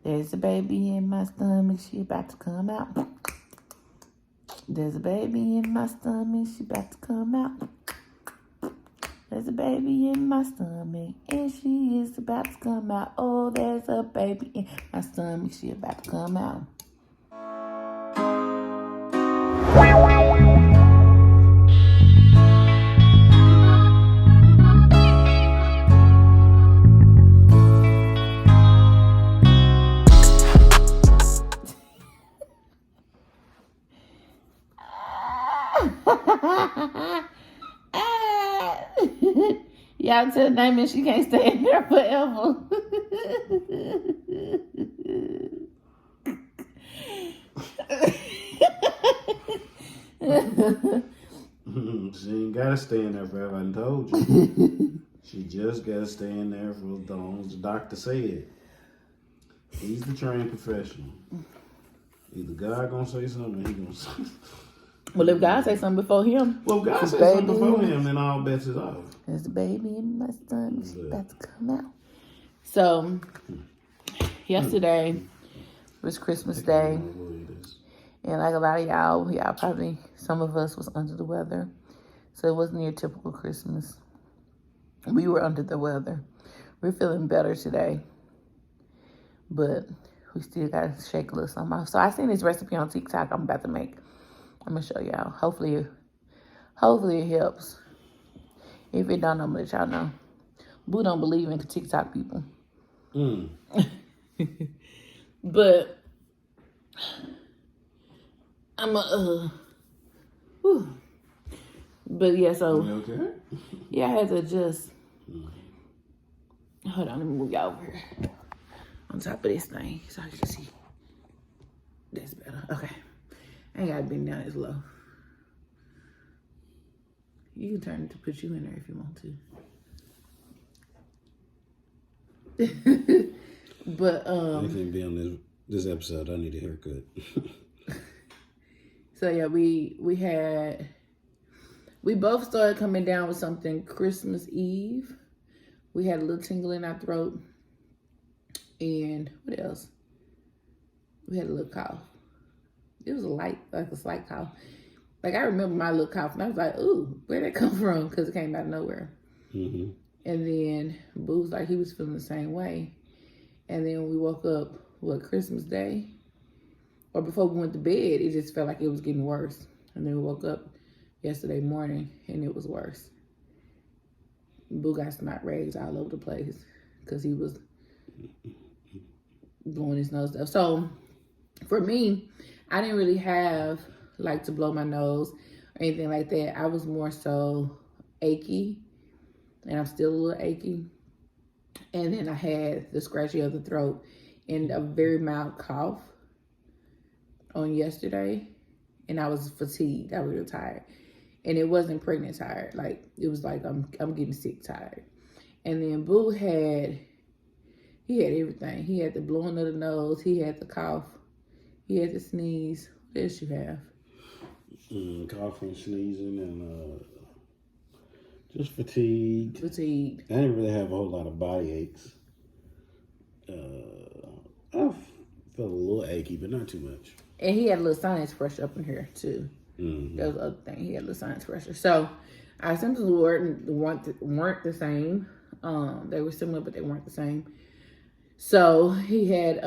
There's a baby in my stomach, she about to come out. There's a baby in my stomach, she about to come out. There's a baby in my stomach, and she is about to come out. Oh, there's a baby in my stomach, she about to come out. Y'all tell Naomi she can't stay in there forever. She ain't gotta stay in there forever. I told you. She just gotta stay in there for as long as the doctor said. He's the trained professional. Either God gonna say something or he gonna say something. Well, if God say something before him. Well, if God say something before him, then all bets is off. There's a baby in my stomach, she's about to come out. So, yesterday was Christmas Day. And like a lot of y'all probably, some of us was under the weather. So it wasn't your typical Christmas. We were under the weather. We're feeling better today. But we still got to shake a little something off. So I seen this recipe on TikTok I'm about to make. I'm going to show y'all. Hopefully it helps. If it don't, I'm going to let y'all know. Boo don't believe in TikTok people. But I'm but yeah, so You okay? Yeah, I had to adjust. Hold on, let me move y'all over here on top of this thing so you can see. That's better. Okay. I ain't gotta bend down as low. You can turn it to put you in there if you want to. But Anything be on this episode, I need a haircut. So yeah, we both started coming down with something Christmas Eve. We had a little tingle in our throat. And what else? We had a little cough. It was a slight cough. Like I remember my little cough and I was like, ooh, where'd that come from? Because it came out of nowhere. Mm-hmm. And then Boo was like, he was feeling the same way. And then we woke up, Christmas Day? Or before we went to bed, it just felt like it was getting worse. And then we woke up yesterday morning and it was worse. Boo got snot rags all over the place because he was blowing his nose stuff. So for me, I didn't really have to blow my nose or anything like that. I was more so achy, and I'm still a little achy. And then I had the scratchy of the throat and a very mild cough on yesterday, and I was fatigued. I was real tired, and it wasn't pregnant tired. Like it was like I'm getting sick tired. And then Boo had everything. He had the blowing of the nose. He had the cough. He had the sneeze. What else you have? Coughing, sneezing, and just fatigued. I didn't really have a whole lot of body aches. I felt a little achy, but not too much. And he had a little sinus pressure up in here too. Mm-hmm. That was the other thing. He had a little sinus pressure. So our symptoms weren't the same. They were similar, but they weren't the same. So he had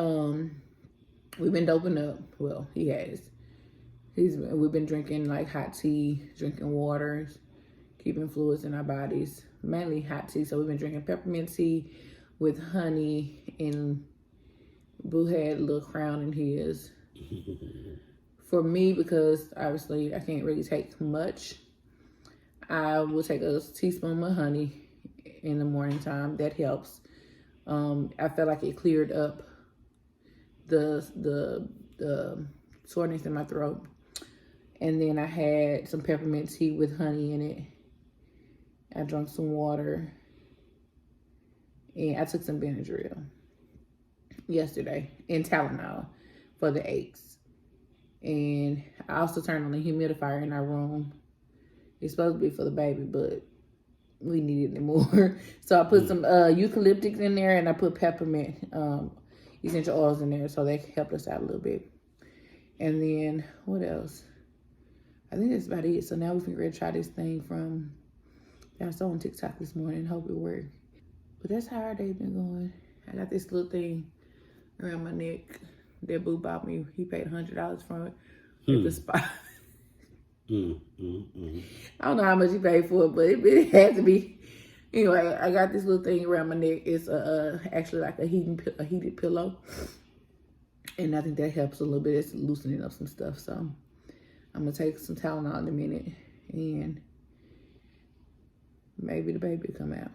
we've been doping up. Well, he has. We've been drinking hot tea, drinking waters, keeping fluids in our bodies, mainly hot tea. So we've been drinking peppermint tea with honey, and Boo had a little crown in his. For me, because obviously I can't really take much, I will take a teaspoon of honey in the morning time. That helps. I felt like it cleared up the soreness in my throat. And then I had some peppermint tea with honey in it. I drank some water. And I took some Benadryl yesterday and Tylenol for the aches. And I also turned on the humidifier in our room. It's supposed to be for the baby, but we needed it more. So I put some eucalyptics in there, and I put peppermint essential oils in there, so they helped us out a little bit. And then what else? I think that's about it. So now we can ready to try this thing from I saw on TikTok this morning. Hope it worked. But that's how our day been going. I got this little thing around my neck that Boo bought me. He paid $100 for it at the spot. I don't know how much he paid for it, but it had to be. Anyway, I got this little thing around my neck. It's actually like a heated pillow. And I think that helps a little bit. It's loosening up some stuff. So I'm going to take some Tylenol in a minute. And maybe the baby will come out.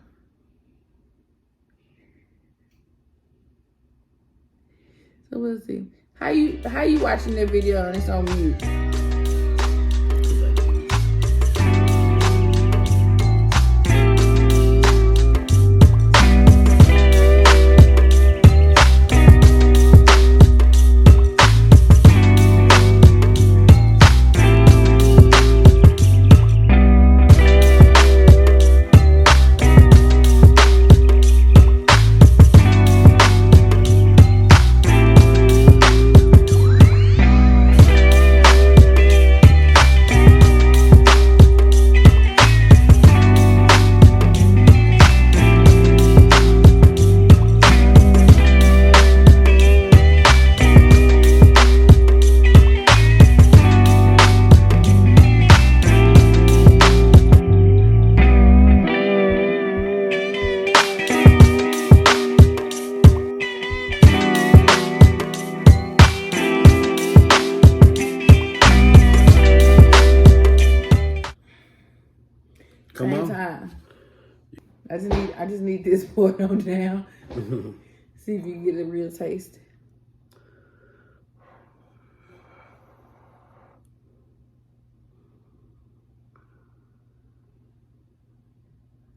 So we'll see. How you watching that video and it's on mute? I just need this poured on down. See if you can get a real taste.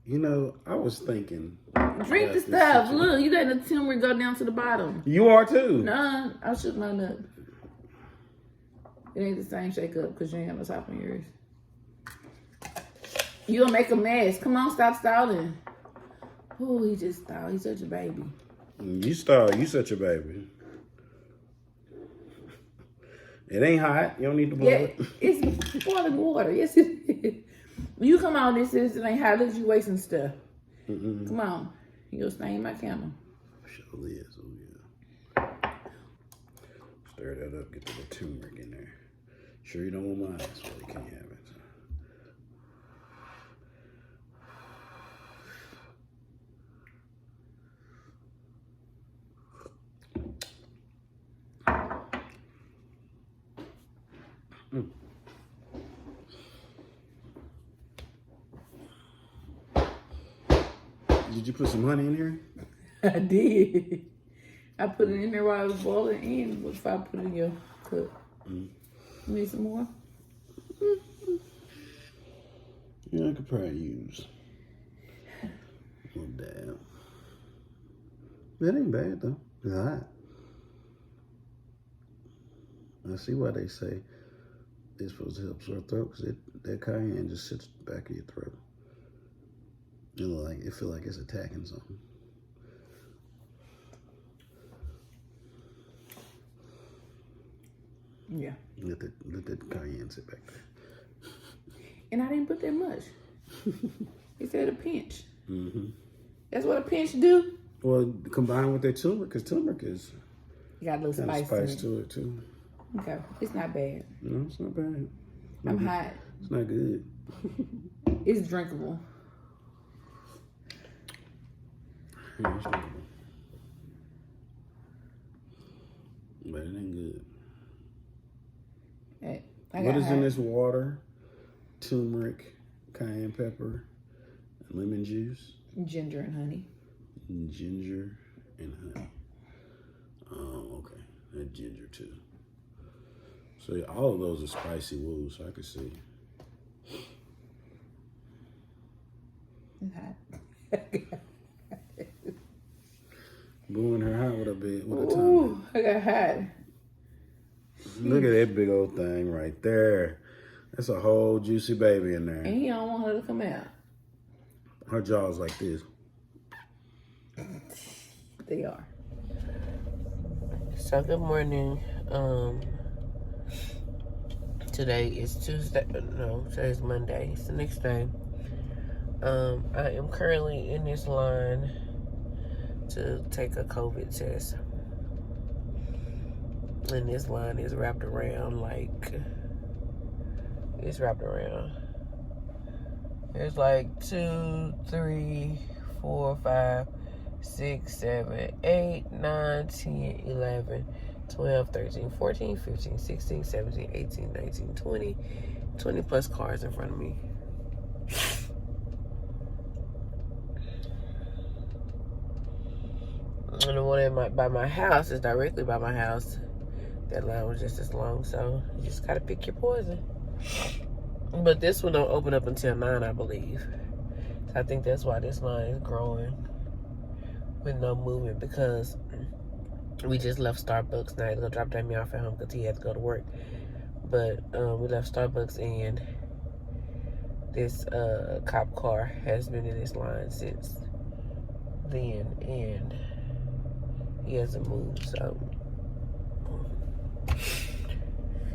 You know, I was thinking. Drink the stuff. Look, you got the turmeric go down to the bottom. You are too. Nah, I'll shoot mine up. It ain't the same shake up because you ain't got no top on yours. You gonna make a mess. Come on, stop stalling. Oh, he just stalled. He's such a baby. You stall. You such a baby. It ain't hot. You don't need to boil it. It's boiling water. Yes, it is. When you come on, this ain't hot. Look, you wasting stuff. Come on. You'll stain my camera. Sure is. Oh, yeah. Stir that up. Get the turmeric in there. Sure you don't want mine? So you can't have it. Did you put some honey in here? I did. I put it in there while it was boiling and before I put it in your cup. You need some more? Yeah, I could probably use a little dab. That ain't bad though. It's hot. I see why they say it's supposed to help sore throat, because that cayenne just sits back of your throat. It feel like it's attacking something. Yeah. Let that cayenne sit back there. And I didn't put that much. It said a pinch. That's what a pinch do. Well, combined with that turmeric, because turmeric is You got a little spice to it too. Okay, it's not bad. No, it's not bad. I'm hot. It's not good. It's drinkable. Yeah, it's drinkable. But it ain't good. Hey, what is in this water? Turmeric, cayenne pepper, and lemon juice. Ginger and honey. Ginger and honey. Oh, okay. And ginger too. So yeah, all of those are spicy woos, so I can see. It's hot. Booing her hot with a bit. With a Ooh, I got hot. Look at that big old thing right there. That's a whole juicy baby in there. And he don't want her to come out. Her jaw's like this. They are. So good morning. Today is Tuesday. No, today's Monday. It's the next day. I am currently in this line to take a COVID test. And this line is wrapped around it's wrapped around. There's like 2, 3, 4, 5, 6, 7, 8, 9, 10, 11, 12, 13, 14, 15, 16, 17, 18, 19, 20. 20 plus cars in front of me. And the one by my house is directly by my house. That line was just as long, so you just gotta pick your poison. But this one don't open up until 9, I believe. So I think that's why this line is growing with no movement, because we just left Starbucks. Now he's gonna drop Damien off at home because he had to go to work. But we left Starbucks, and this cop car has been in this line since then, and he hasn't moved. So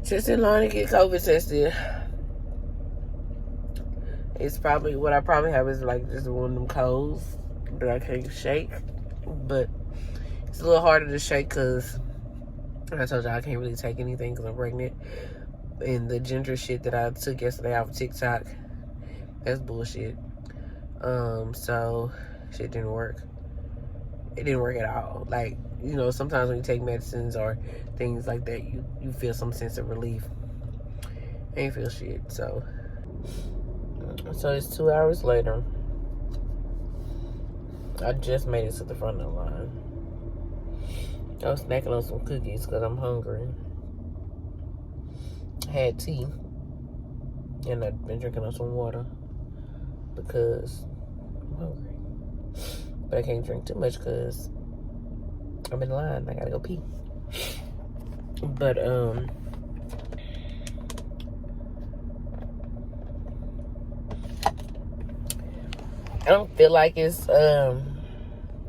just in line to get COVID tested. It's probably, what I probably have is like just one of them colds that I can't shake. But it's a little harder to shake because I told y'all I can't really take anything because I'm pregnant. And the ginger shit that I took yesterday off of TikTok, that's bullshit. So shit didn't work. It didn't work at all. Like, you know, sometimes when you take medicines or things like that, you feel some sense of relief. I ain't feel shit, so it's 2 hours later. I just made it to the front of the line. I was snacking on some cookies because I'm hungry. I had tea, and I've been drinking on some water because I'm hungry. But I can't drink too much because I'm in line. I gotta go pee. But I don't feel like it's I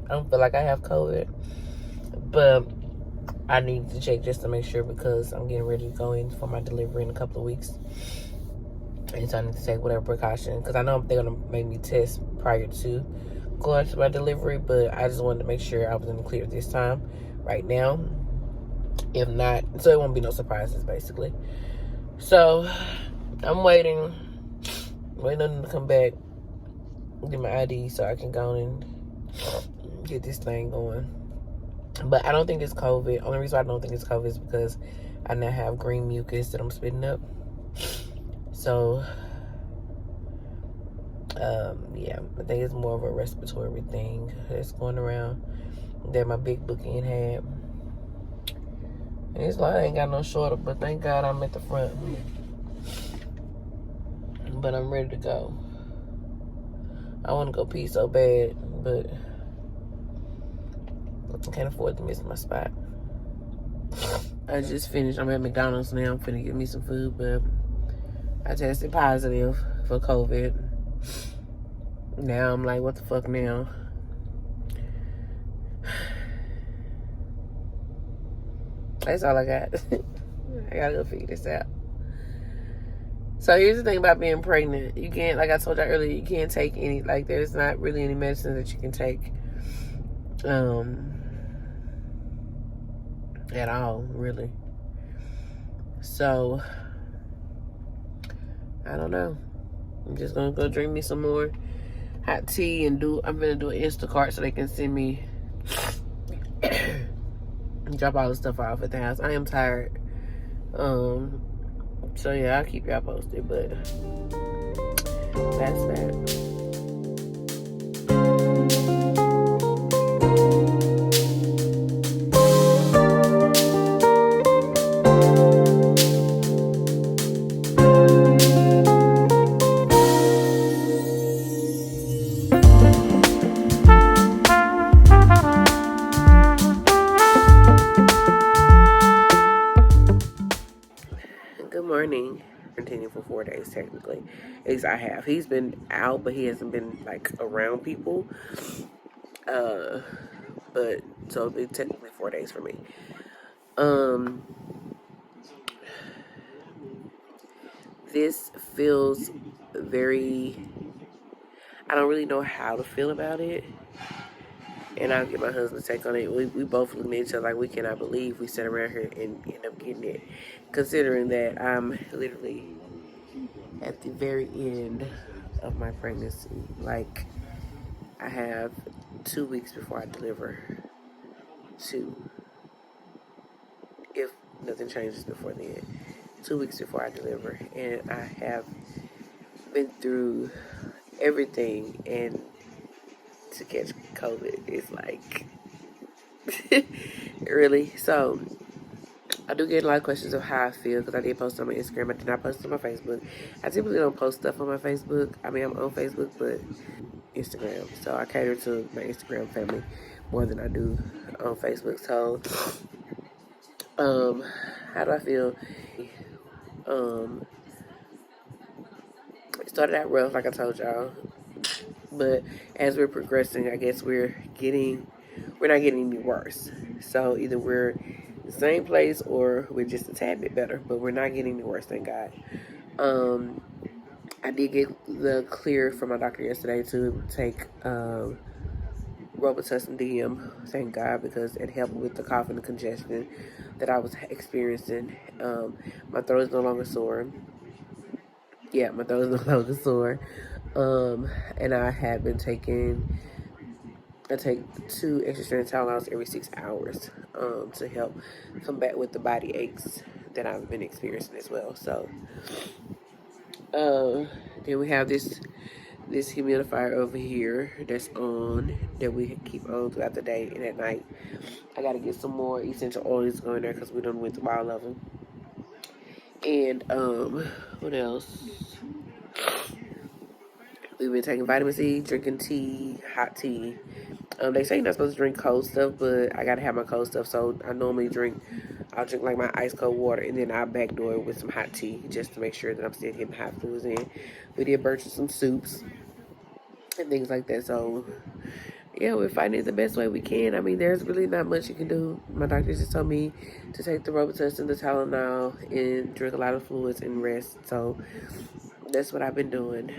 don't feel like I have COVID, but I need to check just to make sure because I'm getting ready to go in for my delivery in a couple of weeks, and so I need to take whatever precaution, because I know they're gonna make me test prior to going to my delivery, but I just wanted to make sure I was in the clear this time right now. If not, so it won't be no surprises basically. So I'm waiting on them to come back, get my ID so I can go and get this thing going. But I don't think it's COVID. Only reason I don't think it's COVID is because I now have green mucus that I'm spitting up. So yeah, I think it's more of a respiratory thing that's going around that my big bookend had. And this line ain't got no shorter, but thank God I'm at the front. But I'm ready to go. I want to go pee so bad, but I can't afford to miss my spot. I just finished. I'm at McDonald's now. I'm finna get me some food, but I tested positive for COVID. Now I'm like, what the fuck now? That's all I got. I gotta go figure this out. So here's the thing about being pregnant. You can't, like I told you earlier, you can't take any, like there's not really any medicine that you can take at all, really. So I don't know. I'm just gonna go drink me some more hot tea and I'm gonna do an Instacart so they can send me drop all the stuff off at the house. I am tired. So yeah, I'll keep y'all posted, but that's that. Good morning. Continuing for 4 days technically. At least I have. He's been out, but he hasn't been like around people. But so it'll be technically 4 days for me. This feels very, I don't really know how to feel about it. And I'll get my husband's take on it. We both looked at each other like we cannot believe we sat around here and end up getting it. Considering that I'm literally at the very end of my pregnancy. Like, I have 2 weeks before I deliver. 2. If nothing changes before then. 2 weeks before I deliver. And I have been through everything, and to catch COVID is like really. So I do get a lot of questions of how I feel, because I did post on my Instagram. I did not post on my Facebook. I typically don't post stuff on my Facebook. I mean, I'm on Facebook, but Instagram. So I cater to my Instagram family more than I do on Facebook. So how do I feel? It started out rough, like I told y'all, but as we're progressing, I guess we're not getting any worse. So either we're the same place or we're just a tad bit better, but we're not getting any worse, thank God. I did get the clear from my doctor yesterday to take Robitussin DM, thank God, because it helped with the cough and the congestion that I was experiencing. My throat is no longer sore. Yeah, my throat is no longer sore. And I have been I take 2 extra strength Tylenols every 6 hours to help combat with the body aches that I've been experiencing as well. So then we have this humidifier over here that's on, that we keep on throughout the day and at night. I got to get some more essential oils going there because we done went through all of them. And what else? We've been taking vitamin C, drinking tea, hot tea. They say you're not supposed to drink cold stuff, but I gotta have my cold stuff. So I'll drink like my ice cold water, and then I'll backdoor it with some hot tea just to make sure that I'm still getting hot fluids in. We did purchase some soups and things like that. So yeah, we're fighting it the best way we can. I mean, there's really not much you can do. My doctor just told me to take the Robitussin, the Tylenol, and drink a lot of fluids and rest. So that's what I've been doing.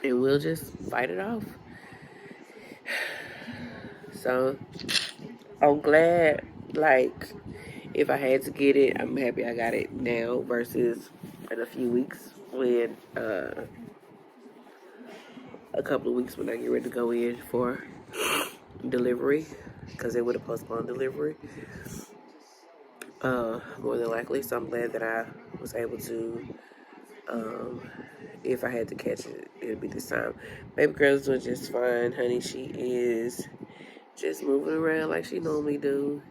And we'll just fight it off. So I'm glad, like, if I had to get it, I'm happy I got it now versus in a few weeks when a couple of weeks when I get ready to go in for delivery, because they would have postponed delivery more than likely. So I'm glad that I was able to, if I had to catch it, it'd be this time. Baby girl's doing just fine, honey. She is just moving around like she normally do.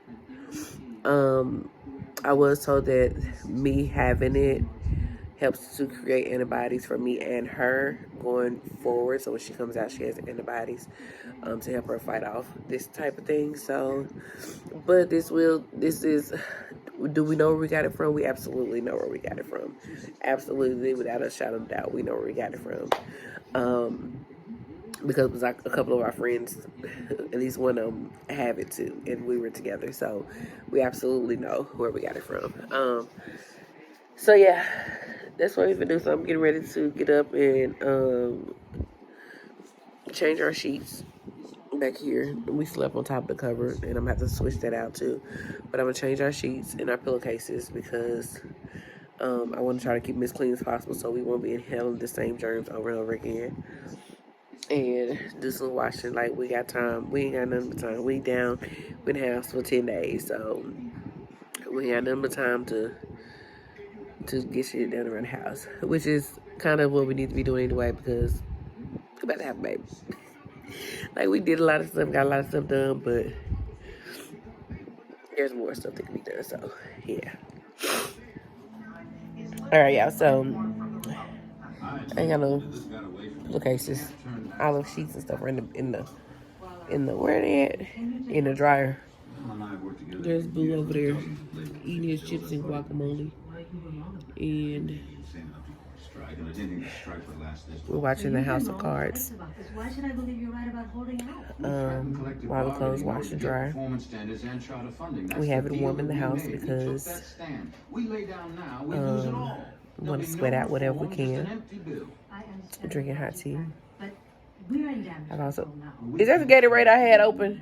I was told that me having it helps to create antibodies for me and her going forward. So when she comes out, she has antibodies to help her fight off this type of thing. So, but this is, do we know where we got it from? We absolutely know where we got it from. Absolutely, without a shadow of doubt, we know where we got it from. Because it was like a couple of our friends, at least one of them, have it too, and we were together, so we absolutely know where we got it from. So yeah, that's what we've been doing. So I'm getting ready to get up and change our sheets back here. We slept on top of the cupboard, and I'm gonna have to switch that out too. But I'm gonna change our sheets and our pillowcases because I want to try to keep them as clean as possible so we won't be inhaling the same germs over and over again. And do some washing. Like, we got time. We ain't got nothing but time. We down in the house for 10 days, so we ain't got nothing but time to get shit done around the house, which is kind of what we need to be doing anyway, because we're about to have a baby. Like, we did a lot of stuff, got a lot of stuff done, but there's more stuff that can be done. So yeah. All right, y'all. So I ain't got no pillowcases, olive sheets and stuff are in the where they at? In the dryer. There's Boo over there eating his chips and guacamole, and right, and I didn't think the strike would last this We're long. watching the House of Cards. Why should I believe you're right about holding out? While the clothes wash and dry. We have it warm in the house because we lay down now, we lose it all. we want to sweat out whatever we can. I understand. Drinking hot tea. But we're in damage I've also. control now. Is that the Gatorade I had open?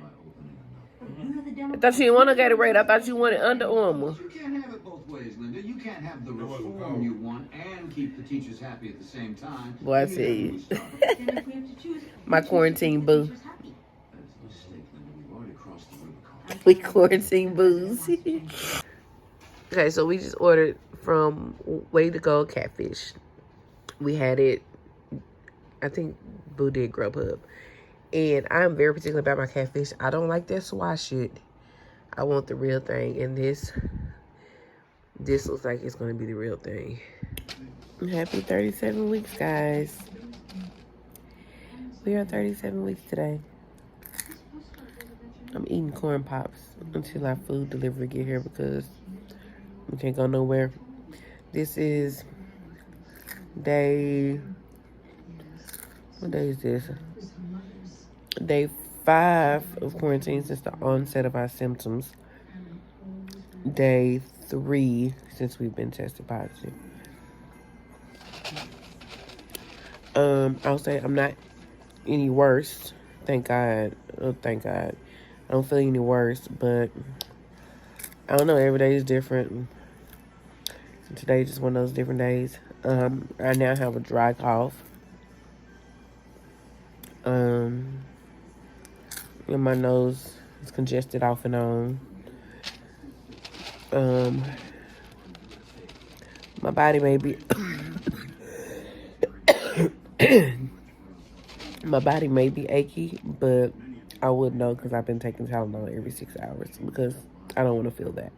You're the I Democrat. thought you didn't want a Gatorade. I thought you wanted Under Armour. You can't have it both ways, Linda. You can't have the reform you want and keep the teachers happy at the same time. Boy, I see you. Then if we have to choose, My we choose to quarantine keep the boo. teachers happy. That's a mistake, Linda. We've already crossed the Rubicon. We quarantine booze. Okay, so we just ordered from Way to Go Catfish. We had it, I think Boo did Grubhub. And I'm very particular about my catfish. I don't like that swat shit. I want the real thing. And this looks like it's going to be the real thing. Happy 37 weeks, guys. We are 37 weeks today. I'm eating corn pops until our food delivery get here because we can't go nowhere. This is day... What day is this? Day 5 of quarantine since the onset of our symptoms. Day 3 since we've been tested positive. I'll say I'm not any worse. Thank God. Oh, thank God. I don't feel any worse, but I don't know. Every day is different. So today is just one of those different days. I now have a dry cough. And my nose is congested off and on. My body may be my body may be achy, but I wouldn't know because I've been taking Tylenol every 6 hours because I don't want to feel that.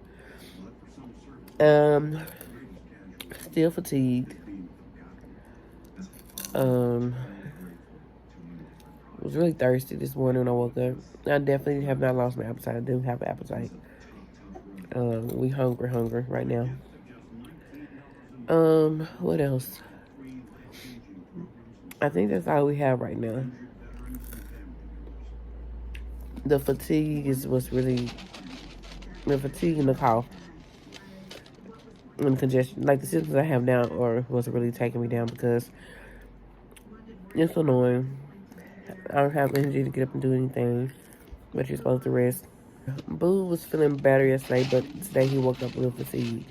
Still fatigued. Was really thirsty this morning when I woke up. I definitely have not lost my appetite. I do have an appetite. We hungry right now. What else? I think that's all we have right now. The fatigue is what's really... The fatigue and the cough. And congestion. Like the symptoms I have now are what's really taking me down because it's annoying. I don't have energy to get up and do anything, but you're supposed to rest. Boo was feeling better yesterday, but today he woke up a little fatigued.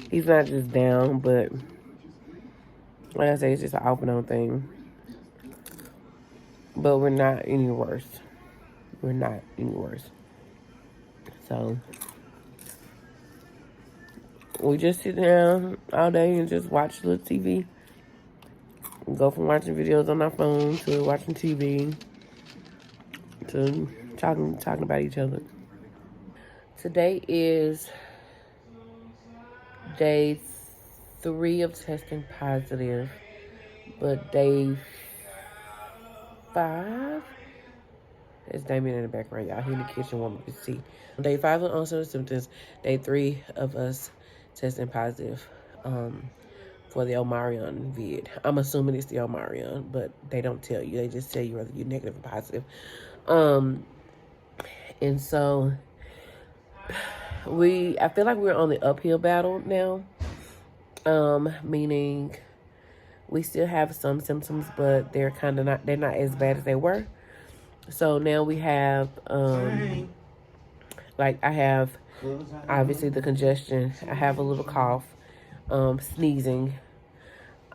He's not just down, but like I say, it's just an off and on thing. But we're not any worse. We're not any worse. So we just sit down all day and just watch little TV. Go from watching videos on our phone to watching TV to talking about each other. Today is day 3 of testing positive, but day 5 is Damien in the background, y'all. He in the kitchen wanting to see. Day 5 of onset of symptoms. Day 3 of us testing positive. For the Omarion vid. I'm assuming it's the Omarion, but they don't tell you. They just tell you whether you're negative or positive. And so I feel like we're on the uphill battle now. Meaning we still have some symptoms, but they're not as bad as they were. So now we have like I have obviously the congestion. I have a little cough. Sneezing.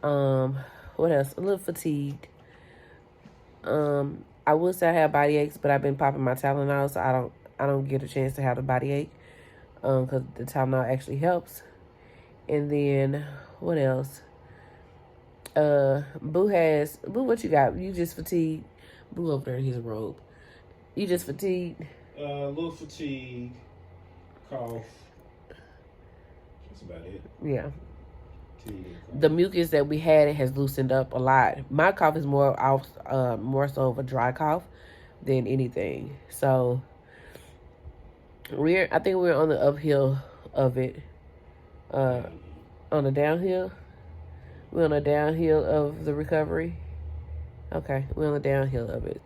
What else? A little fatigued. I would say I have body aches, but I've been popping my Tylenol, so I don't get a chance to have the body ache. Because the Tylenol actually helps. And then what else? Boo, what you got? You just fatigued? Boo over there in his robe. You just fatigued? A little fatigue, cough. That's about it. Yeah. The mucus that we had, it has loosened up a lot. My cough is more so of a dry cough than anything. So I think we're on the uphill of it. On the downhill. We're on a downhill of the recovery. Okay, we're on the downhill of it.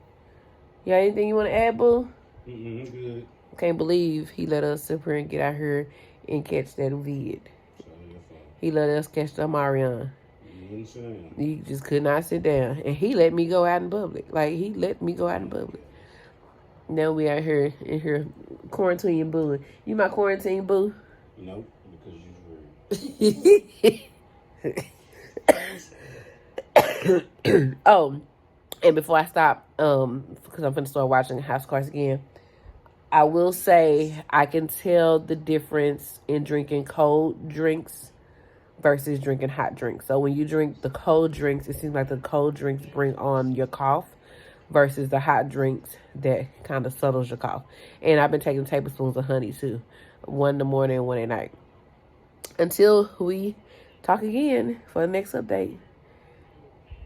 You got anything you want to add, boo? Good. Can't believe he let us sit here and get out here and catch that vid. He let us catch the Marion. Insane. He just could not sit down. And he let me go out in public. Like, he let me go out in public. Now we out here in here quarantining boo. You my quarantine boo? Nope, because you're rude. Oh, and before I stop, because I'm finna start watching House of Cards again, I will say I can tell the difference in drinking cold drinks versus drinking hot drinks. So when you drink the cold drinks, it seems like the cold drinks bring on your cough versus the hot drinks that kind of settles your cough. And I've been taking tablespoons of honey too. One in the morning and one at night. Until we talk again for the next update.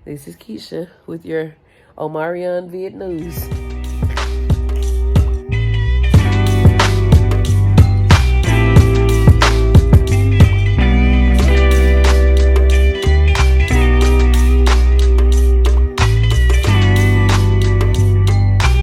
This is Keisha with your Omarion Vid News.